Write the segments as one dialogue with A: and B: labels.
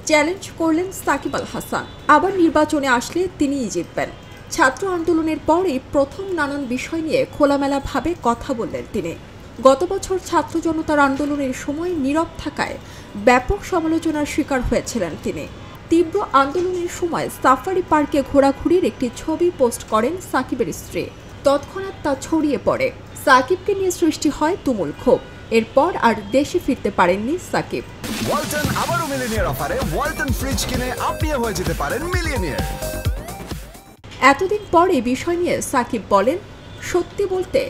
A: Challenge করলেন সাকিব আল হাসান। আবার নির্বাচনে আসলে তিনিই জিতবেন। ছাত্র আন্দোলনের পরই প্রথম নানান বিষয় নিয়ে খোলামেলাভাবে কথা বললেন তিনি। গত বছর ছাত্র জনতার আন্দোলনের সময় নীরব থাকায় ব্যাপক সমালোচনার শিকার হয়েছিলেন তিনি। তীব্র আন্দোলনের সময় সাফারি পার্কে ঘোরাঘুরির একটি ছবি পোস্ট করেন সাকিবের স্ত্রী। তৎক্ষণাৎ তা ছড়িয়ে পড়ে। সাকিবকে নিয়ে সৃষ্টি হয় তুমুল ক্ষোভ। এরপর আর দেশে ফিরতে পারেননি সাকিব।
B: ওয়ালটন আবারও মিলিয়নিয়ার অফারে ওয়ালটন ফ্রিজ কিনে আপনিও হয়ে যেতে পারেন মিলিয়নিয়ার।
A: এতদিন পর এই বিষয় নিয়ে সাকিব বলেন, সত্যি বলতে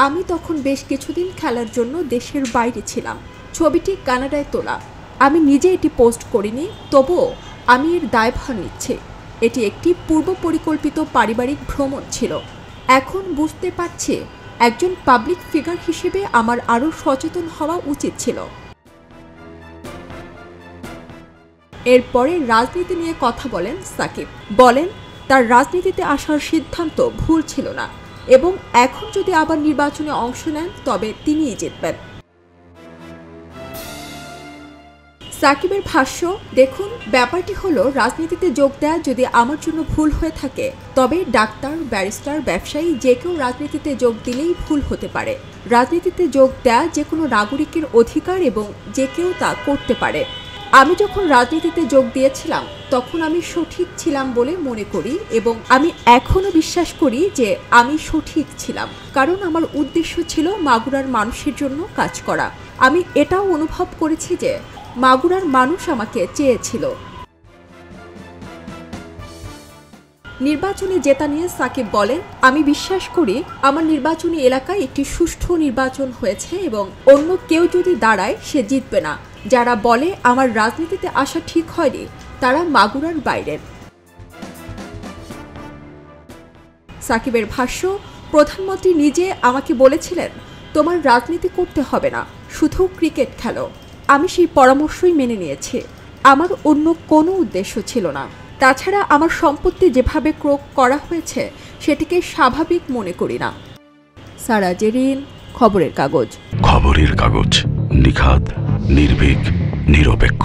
A: আমি তখন বেশ কিছুদিন খেলার জন্য দেশের বাইরে ছিলাম। ছবিটি কানাডায় তোলা। আমি নিজে এটি পোস্ট করিনি, তবুও আমি এর দায়ভার নিচ্ছি। এটি একটি পূর্ব পরিকল্পিত পারিবারিক ভ্রমণ ছিল। এখন বুঝতে পারছি একজন পাবলিক ফিগার হিসেবে আমার আরও সচেতন হওয়া উচিত ছিল। এরপরে রাজনীতি নিয়ে কথা বলেন সাকিব। বলেন, তার রাজনীতিতে আসার সিদ্ধান্ত ভুল ছিল না এবং এখন যদি আবার নির্বাচনে অংশ নেন তবে তিনিই জিতবেন। সাকিবের ভাষ্য, দেখুন, ব্যাপারটি হলো রাজনীতিতে যোগ দেয়া যদি আমার জন্য ভুল হয়ে থাকে তবে ডাক্তার, ব্যারিস্টার, ব্যবসায়ী যে কেউ রাজনীতিতে যোগ দিলেই ভুল হতে পারে। রাজনীতিতে যোগ দেয়া যে কোনো নাগরিকের অধিকার এবং যে কেউ তা করতে পারে। আমি যখন রাজনীতিতে যোগ দিয়েছিলাম তখন আমি সঠিক ছিলাম বলে মনে করি এবং আমি এখনো বিশ্বাস করি যে আমি সঠিক ছিলাম, কারণ আমার উদ্দেশ্য ছিল মাগুরার মানুষের জন্য কাজ করা। আমি এটাও অনুভব করেছি যে মাগুরার মানুষ আমাকে চেয়েছিল। নির্বাচনে জেতা নিয়ে সাকিব বলেন, আমি বিশ্বাস করি আমার নির্বাচনী এলাকায় একটি সুষ্ঠু নির্বাচন হয়েছে এবং অন্য কেউ যদি দাঁড়ায় সে জিতবে না। যারা বলে আমার রাজনীতিতে আসা ঠিক হয়নি তারা মাগুরার বাইরের। সাকিবের ভাষ্য, প্রধানমন্ত্রী নিজে আমাকে বলেছিলেন, তোমার রাজনীতি করতে হবে না, শুধু ক্রিকেট খেলো। আমি সেই পরামর্শই মেনে নিয়েছি। আমার অন্য কোনো উদ্দেশ্য ছিল না। তাছাড়া আমার সম্পত্তি যেভাবে ক্রয় করা হয়েছে সেটিকে স্বাভাবিক মনে করি না। সারা জেরিন, খবরের কাগজ।
C: খবরের কাগজ, নিখাত, নির্ভীক, নিরপেক্ষ।